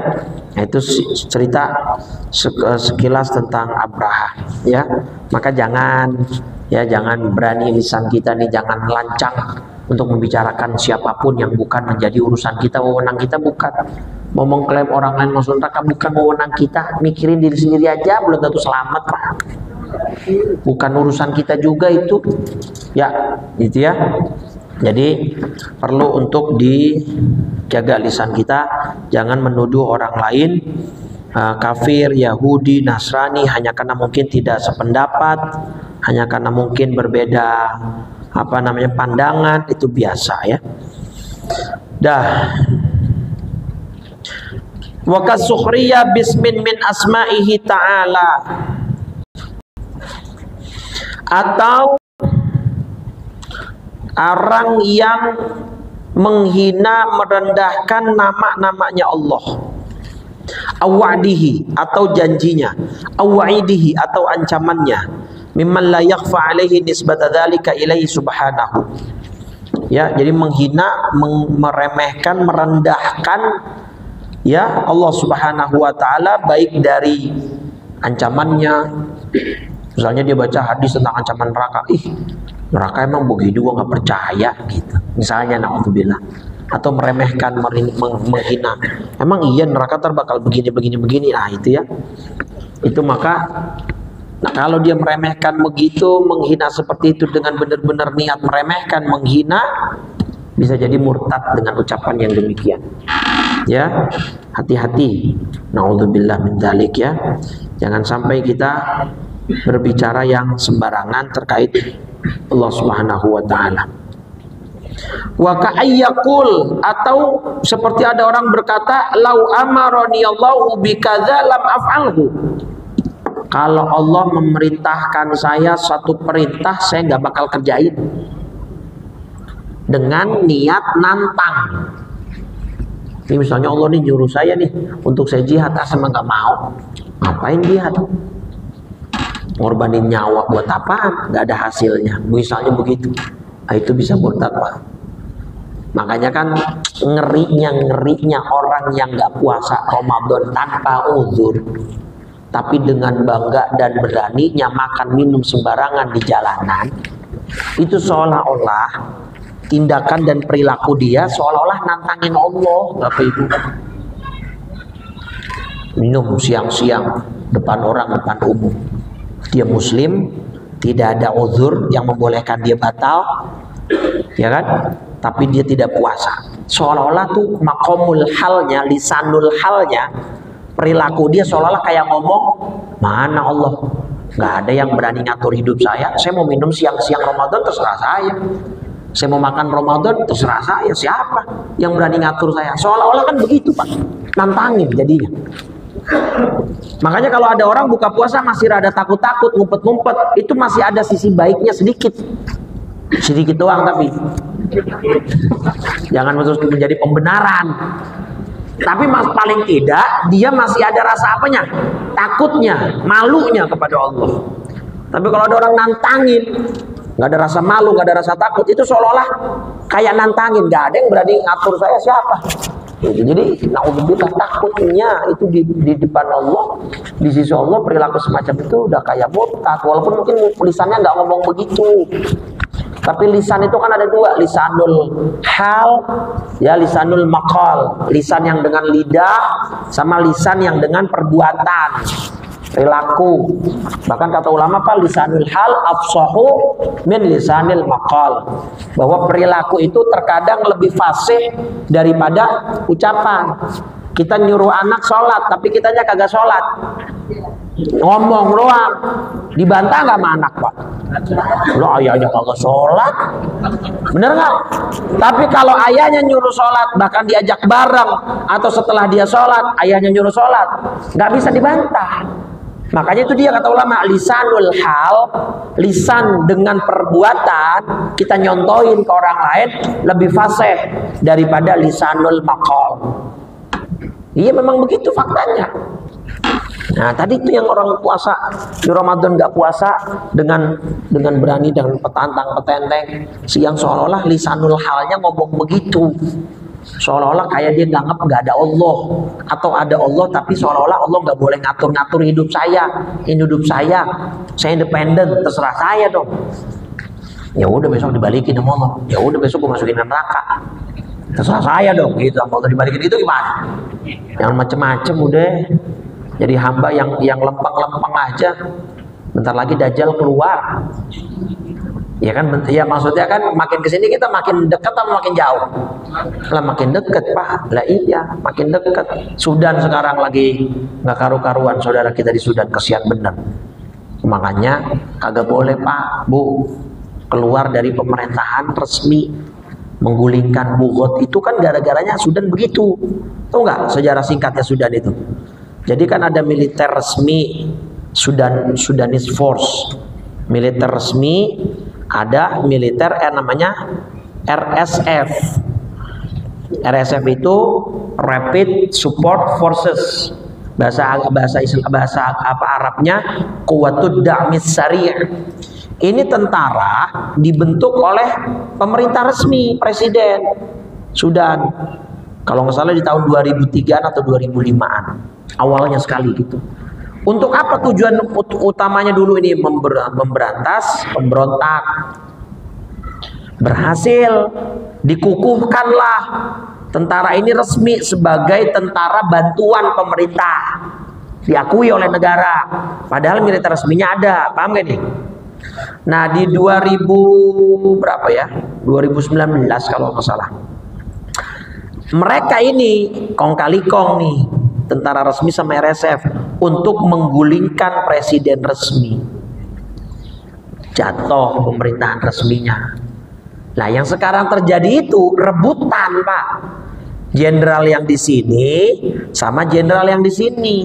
Nah, itu cerita sekilas tentang Abraha, ya. Maka jangan berani lisan kita nih jangan lancang untuk membicarakan siapapun yang bukan menjadi urusan kita, wewenang kita bukan. Mau mengklaim orang lain masuk neraka bukan wewenang kita. Mikirin diri sendiri aja belum tentu selamat Pak. Bukan urusan kita juga itu. Ya, gitu ya. Jadi perlu untuk dijaga lisan kita, jangan menuduh orang lain kafir, Yahudi, Nasrani hanya karena mungkin tidak sependapat, hanya karena mungkin berbeda pandangan, itu biasa ya. Dah. Wa kasukhriyah bismin min asma'ihi ta'ala, atau orang yang menghina merendahkan nama-namanya Allah, awadihi atau janjinya, awidihi atau ancamannya, mimman la yakhfa alaihi nisbata dzalika ilaihi subhanahu. Ya, jadi menghina, meremehkan, merendahkan ya Allah Subhanahu wa taala, baik dari ancamannya. Misalnya dia baca hadis tentang ancaman neraka, neraka emang begitu, gua nggak percaya gitu. Misalnya naudzubillah. Atau meremehkan, menghina. Emang iya neraka bakal begini. Nah, itu ya. Itu maka kalau dia meremehkan begitu, menghina seperti itu dengan benar-benar niat meremehkan, menghina, bisa jadi murtad dengan ucapan yang demikian. Ya, hati-hati. Naudzubillah min dzalik ya. Jangan sampai kita berbicara yang sembarangan terkait Allah Subhanahu wa taala. Wa ka'ayyakul, atau seperti ada orang berkata, lau amaroni Allahu bikadza lam af'alhu. Kalau Allah memerintahkan saya satu perintah, saya nggak bakal kerjain. Dengan niat nantang. Ini misalnya Allah nih nyuruh saya nih untuk saya jihad, sama nggak mau. Ngapain jihad? Ngorbanin nyawa buat apaan? Nggak ada hasilnya. Misalnya begitu. Nah, itu bisa murtad Pak. Makanya kan ngerinya orang yang nggak puasa Ramadan tanpa uzur, tapi dengan bangga dan beraninya makan minum sembarangan di jalanan, itu seolah-olah tindakan dan perilaku dia seolah-olah nantangin Allah. Bapak Ibu, minum siang-siang depan orang, depan umum, dia muslim, tidak ada uzur yang membolehkan dia batal, ya kan? Tapi dia tidak puasa. Seolah-olah tuh makomul halnya, lisanul halnya, perilaku dia seolah-olah kayak ngomong, mana Allah? Nggak ada yang berani ngatur hidup saya. Saya mau minum siang-siang Ramadan terserah saya. Saya mau makan Ramadan terserah saya. Siapa yang berani ngatur saya? Seolah-olah kan begitu Pak. Nantangin jadinya. Makanya kalau ada orang buka puasa masih rada takut-takut, ngumpet-ngumpet, itu masih ada sisi baiknya sedikit. Sedikit doang tapi. Jangan terus menjadi pembenaran. Tapi paling tidak dia masih ada rasa apanya? Takutnya, malunya kepada Allah. Tapi kalau ada orang nantangin, nggak ada rasa malu, nggak ada rasa takut. Itu seolah-olah kayak nantangin, nggak ada yang berani ngatur saya siapa. Jadi naudzubillah, takutnya itu di depan Allah, di sisi Allah perilaku semacam itu udah kayak murtad. Walaupun mungkin lisannya nggak ngomong begitu, tapi lisan itu kan ada dua, lisanul hal, ya lisanul maqal, lisan yang dengan lidah, sama lisan yang dengan perbuatan, perilaku. Bahkan kata ulama apa, lisanul hal afsahu min lisanil maqal, bahwa perilaku itu terkadang lebih fasih daripada ucapan. Kita nyuruh anak sholat tapi kitanya kagak sholat, ngomong doang, dibantah nggak sama anak, Pak? Lo ayahnya kagak sholat, bener nggak? Tapi kalau ayahnya nyuruh sholat, bahkan diajak bareng, atau setelah dia sholat ayahnya nyuruh sholat, nggak bisa dibantah. Makanya itu dia kata ulama, lisanul hal, lisan dengan perbuatan kita nyontohin ke orang lain lebih fasih daripada lisanul maqal. Iya memang begitu faktanya. Nah tadi itu yang orang puasa di Ramadan nggak puasa dengan berani, dengan petantang petenteng, siang seolah-olah lisanul halnya ngomong begitu, seolah-olah kayak dia nganggap nggak ada Allah, atau ada Allah tapi seolah-olah Allah nggak boleh ngatur-ngatur hidup saya. Ini hidup saya independen, terserah saya dong. Ya udah besok dibalikin sama Allah, ya udah besok gue masukin neraka, terserah saya dong gitu. Kalau dibalikin itu gimana? Yang macem-macem udah jadi hamba yang lempeng-lempeng aja. Bentar lagi Dajjal keluar. Ya kan, ya maksudnya kan makin kesini kita makin dekat atau makin jauh? Lah makin dekat, Pak. Lah iya, makin dekat. Sudan sekarang lagi nggak karu-karuan, saudara kita di Sudan, kesian bener. Makanya kagak boleh Pak, Bu, keluar dari pemerintahan resmi, menggulingkan Bugot itu kan gara-garanya Sudan begitu. Tahu nggak sejarah singkatnya Sudan itu? Jadi kan ada militer resmi, Sudanese Force, militer resmi, ada militer namanya RSF. RSF itu Rapid Support Forces. Bahasa Arabnya Quwatud Da'mis Sari'. Ini tentara dibentuk oleh pemerintah resmi, presiden Sudan. Kalau nggak salah di tahun 2003 atau 2005-an. Awalnya sekali gitu. Untuk apa tujuan utamanya dulu ini? Memberantas pemberontak. Berhasil, dikukuhkanlah tentara ini resmi sebagai tentara bantuan pemerintah, diakui oleh negara. Padahal militer resminya ada, paham gak nih? Nah di 2000 berapa ya? 2019 kalau nggak salah. Mereka ini kong kali kong nih, tentara resmi sama RSF, untuk menggulingkan presiden resmi. Jatuh pemerintahan resminya. Nah, yang sekarang terjadi itu rebutan, Pak. Jenderal yang di sini sama jenderal yang di sini.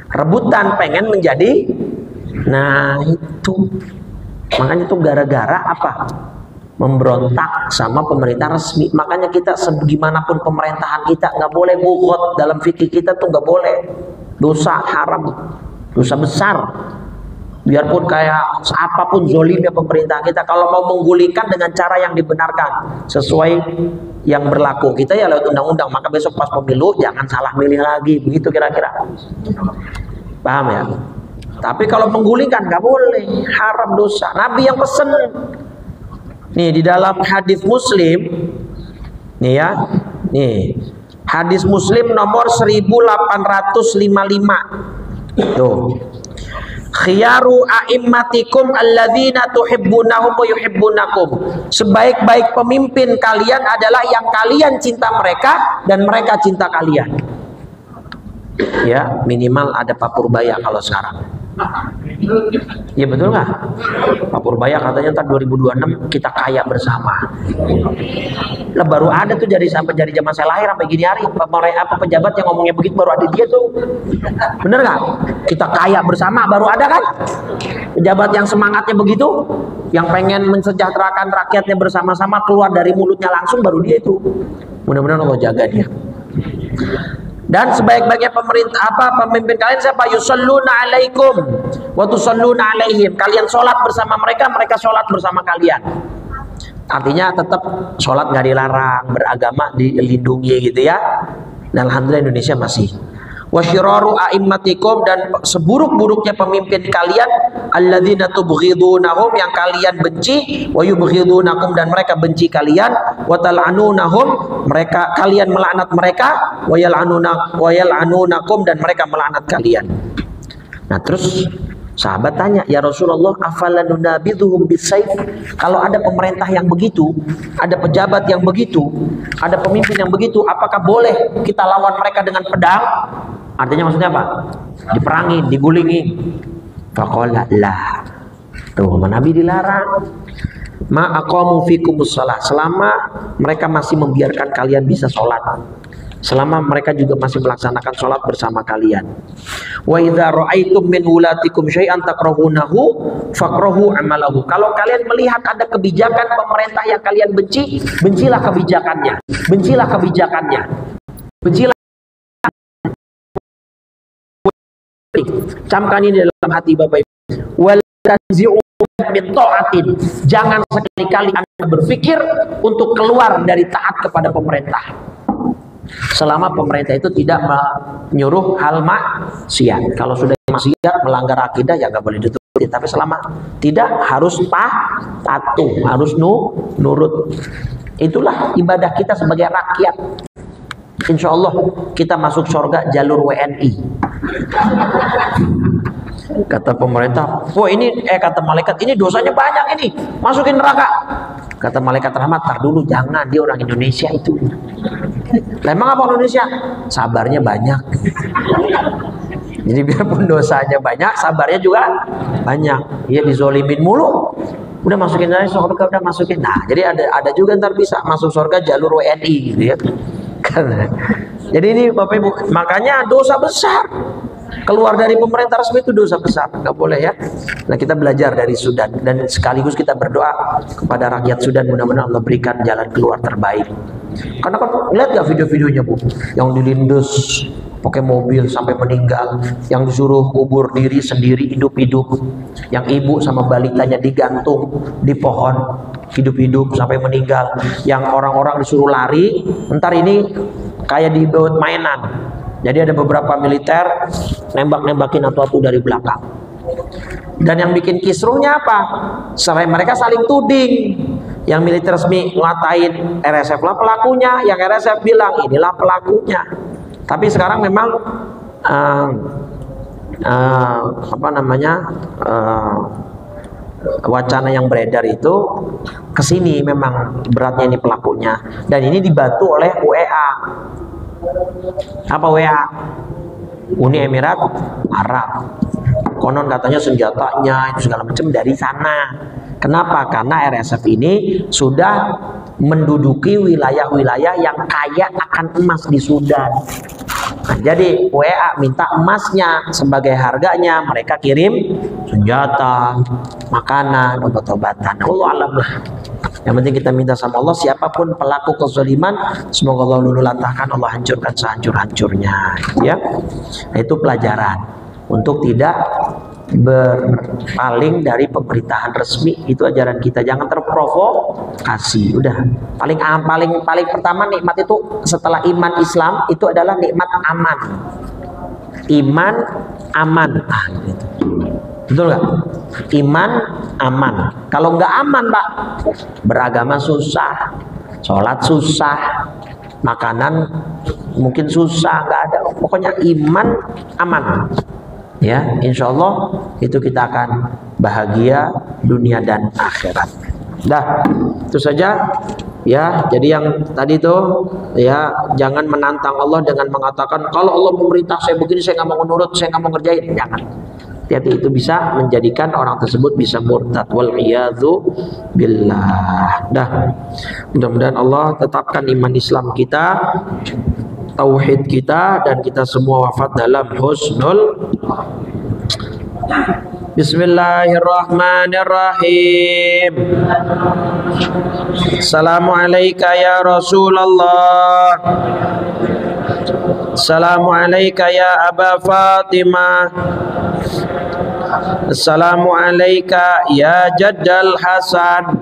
Rebutan pengen menjadi. Nah, itu. Makanya itu gara-gara apa? Memberontak sama pemerintah resmi. Makanya kita sebagimanapun pemerintahan kita nggak boleh bugot. Dalam fikih kita tuh nggak boleh. Dosa haram, dosa besar. Biarpun kayak apapun zolimnya pemerintah kita, kalau mau menggulingkan dengan cara yang dibenarkan sesuai yang berlaku kita ya lewat undang-undang, maka besok pas pemilu jangan salah milih lagi, begitu kira-kira. Paham ya? Tapi kalau menggulingkan nggak boleh, haram, dosa. Nabi yang pesen. Nih di dalam hadis Muslim, nih ya, nih hadis Muslim nomor 1855. Tuh. Khiyaru a'immatikum alladzina tuhibbunahum wa yuhibbunakum. Sebaik-baik pemimpin kalian adalah yang kalian cinta mereka dan mereka cinta kalian. Ya, minimal ada Pak Purbaya kalau sekarang. Ya betul nggak? Pak Purbaya katanya ntar 2026 kita kaya bersama. Lah baru ada tuh dari zaman saya lahir sampai gini hari pejabat yang ngomongnya begitu baru ada dia tuh. Bener nggak? Kita kaya bersama baru ada kan? Pejabat yang semangatnya begitu, yang pengen mensejahterakan rakyatnya bersama-sama keluar dari mulutnya langsung baru dia itu. Mudah-mudahan Allah jaga dia. Dan sebaik-baiknya pemimpin kalian siapa? Yusalluna alaikum wa tusalluna alaihim. Kalian sholat bersama mereka, mereka sholat bersama kalian. Artinya tetap sholat nggak dilarang, beragama dilindungi gitu ya. Dan alhamdulillah Indonesia masih. Wasyiraru a'immatikum, dan seburuk-buruknya pemimpin kalian alladzina tubghidunahum, yang kalian benci, wa yubghidunakum, dan mereka benci kalian, wa tal'anunahum, mereka kalian melaknat mereka, wa yal'anunakum, dan mereka melaknat kalian. Nah terus sahabat tanya, ya Rasulullah, afala nunabidhuhum bisayf? Kalau ada pemerintah yang begitu, ada pejabat yang begitu, ada pemimpin yang begitu, apakah boleh kita lawan mereka dengan pedang? Artinya maksudnya apa? Diperangi, digulingi. Faqala la. Tuh, Nabi dilarang. Ma aqamu fikumus shalah, selama mereka masih membiarkan kalian bisa sholat, selama mereka juga masih melaksanakan sholat bersama kalian. Wa idza ra'aitum min wulatikum syai'an takrahunahu fakrahu amalahu. Kalau kalian melihat ada kebijakan pemerintah yang kalian benci, bencilah kebijakannya. Bencilah kebijakannya. Bencilah. Camkan ini dalam hati Bapak Ibu. Wal tanzi'u min ta'atin. Jangan sekali-kali Anda berpikir untuk keluar dari taat kepada pemerintah. Selama pemerintah itu tidak menyuruh hal maksiat. Kalau sudah maksiat, melanggar akidah, ya nggak boleh dituruti. Tapi selama tidak, harus patuh, harus nurut. Itulah ibadah kita sebagai rakyat. Insya Allah kita masuk surga jalur WNI. Kata pemerintah, wah ini kata malaikat, ini dosanya banyak ini, masukin neraka. Kata malaikat rahmat, tar dulu, jangan, dia orang Indonesia itu. Lah emang apa Indonesia? Sabarnya banyak. Jadi biarpun dosanya banyak, sabarnya juga banyak. Dia dizolimin mulu, udah masukin aja surga, udah masukin. Nah, jadi ada juga ntar bisa masuk surga jalur WNI gitu ya. Jadi ini Bapak Ibu, makanya dosa besar. Keluar dari pemerintah resmi itu dosa besar, nggak boleh ya. Nah kita belajar dari Sudan, dan sekaligus kita berdoa kepada rakyat Sudan, mudah-mudahan Allah berikan jalan keluar terbaik. Karena kan lihat gak video-videonya Bu, yang dilindas pakai mobil sampai meninggal, yang disuruh kubur diri sendiri hidup-hidup, yang ibu sama balitanya digantung di pohon hidup-hidup sampai meninggal, yang orang-orang disuruh lari, ntar ini kayak dibuat mainan. Jadi ada beberapa militer nembak-nembakin atu-atu dari belakang. Dan yang bikin kisruhnya apa? Selain mereka saling tuding. Yang militer resmi ngatain RSF lah pelakunya, yang RSF bilang inilah pelakunya. Tapi sekarang memang wacana yang beredar itu kesini, memang beratnya ini pelakunya. Dan ini dibantu oleh UEA. Apa UEA? Uni Emirat Arab. Konon katanya senjatanya itu segala macam dari sana. Kenapa? Karena RSF ini sudah menduduki wilayah-wilayah yang kaya akan emas di Sudan. Nah, jadi UEA minta emasnya sebagai harganya, mereka kirim senjata, makanan, obat-obatan. Allah alam lah. Yang penting kita minta sama Allah, siapapun pelaku kezaliman, semoga Allah luluh-lantahkan, Allah hancurkan sehancur-hancurnya. Ya, nah, itu pelajaran untuk tidak berpaling dari pemerintahan resmi. Itu ajaran kita, jangan terprovokasi. Udah, paling pertama nikmat itu setelah iman Islam itu adalah nikmat aman. Iman aman. Ah, gitu. Betul nggak? Iman aman. Kalau nggak aman Pak, beragama susah, sholat susah, makanan mungkin susah, nggak ada. Pokoknya iman aman. Ya, insya Allah itu kita akan bahagia dunia dan akhirat. Dah, itu saja. Ya, jadi yang tadi itu ya, jangan menantang Allah dengan mengatakan kalau Allah memerintah saya begini, saya nggak mau nurut, saya nggak mau ngerjain. Jangan. Hati-hati, itu bisa menjadikan orang tersebut bisa murtad, wal iyadzu billah. Dah, mudah-mudahan Allah tetapkan iman Islam kita, tauhid kita, dan kita semua wafat dalam husnul. Bismillahirrahmanirrahim. Assalamualaikum ya Rasulullah. Assalamualaikum ya Aba Fatimah. Assalamualaikum ya Jaddal Hasan.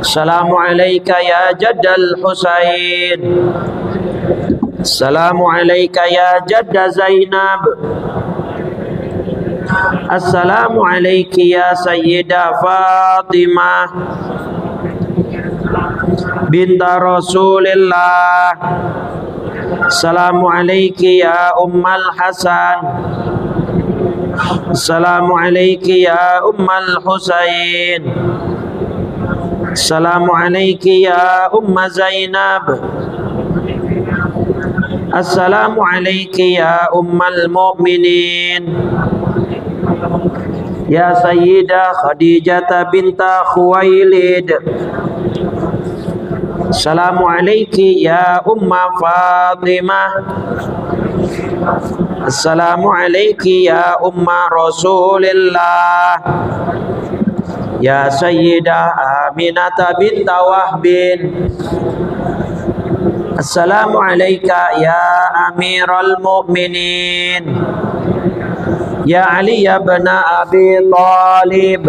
Assalamualaikum ya Jaddal Husain. Assalamualaikum ya Jadda Zainab. Assalamualaikum ya Sayyidah Fatimah binta Rasulillah. Assalamualaikum ya Ummal Hasan. Assalamualaikum ya Ummal Husain. Assalamualaikum ya Umma Zainab. Assalamualaikum ya Ummal Mu'minin. Ya Sayyidah Khadijah binta Khuwailid. Assalamualaikum ya Umma Fatimah. Assalamualaikum ya Umma Rasulillah. Ya Sayyidah Aminah binta Wahbin. Assalamualaikum ya Amirul Mu'minin. Ya Ali bin Abi Thalib.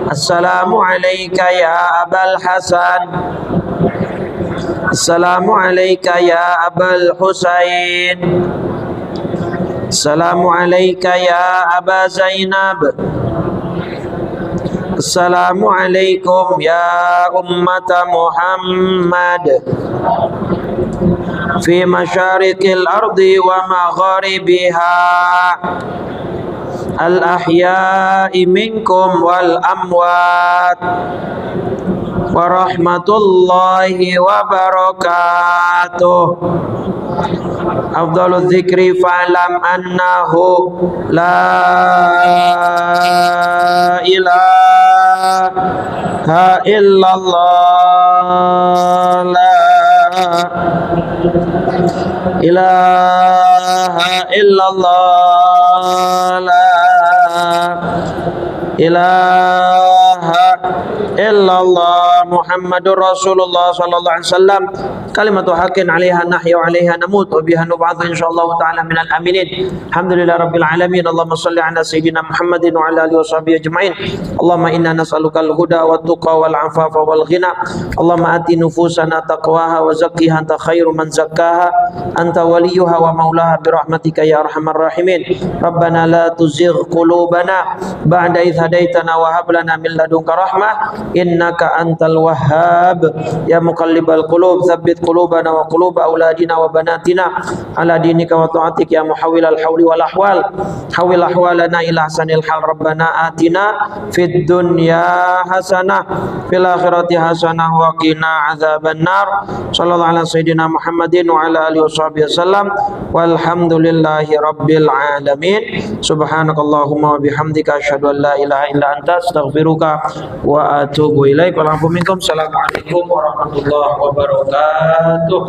Assalamualaikum ya Abul Hasan. Assalamualaikum ya Abul Husain. Assalamualaikum ya Aba Zainab. Assalamualaikum ya ummata Muhammad fi masyariqil ardi wa magharibiha al-ahya'i minkum wal amwat wa rahmatullahi wa barakatuh. Afdalul dzikri fa'lam annahu la ilaha illallah, la ilaha illallah, la ilaha illallah, Muhammadur Rasulullah sallallahu alaihi wasallam. Kalimatu haqqin 'alaiha nahya wa 'alaiha namut wa biha nub'atsu insyaallah ta'ala minal aminin. Alhamdulillah rabbil alamin. Allahumma shalli ala sayyidina Muhammadin wa ala alihi washabihi ajma'in. Allahumma inna nas'alukal huda wat tuqa wal 'afafa wal ghina. Allahumma ati nufusana taqwaha wa zakkiha anta khairu man zakkaha anta waliyuha wa maulaha bi rahmatika ya arhamar rahimin. Rabbana la tuzigh qulubana ba'da idh hadaitana wa hab lana min ladunka rahmah innaka antal wahhab. Ya muqallibal qulub tsabbit qulubana wa qulub auladina wa banatina ala dinika wa ta'atik ya muhawwilal hawli wal ahwal. Hawil ahwalana ila ahsanil hal. Rabbana atina fid dunya hasanah fil akhirati hasanah wa qina adzaban nar. Sallallahu ala sayyidina Muhammadin wa ala alihi washabihi wasallam. Walhamdulillahi rabbil alamin. Subhanakallahumma wa bihamdika asyhadu an la ilaha illa anta astaghfiruka wa atubu ilaik. Walhamdulillah minkum. Assalamualaikum warahmatullahi wabarakatuh.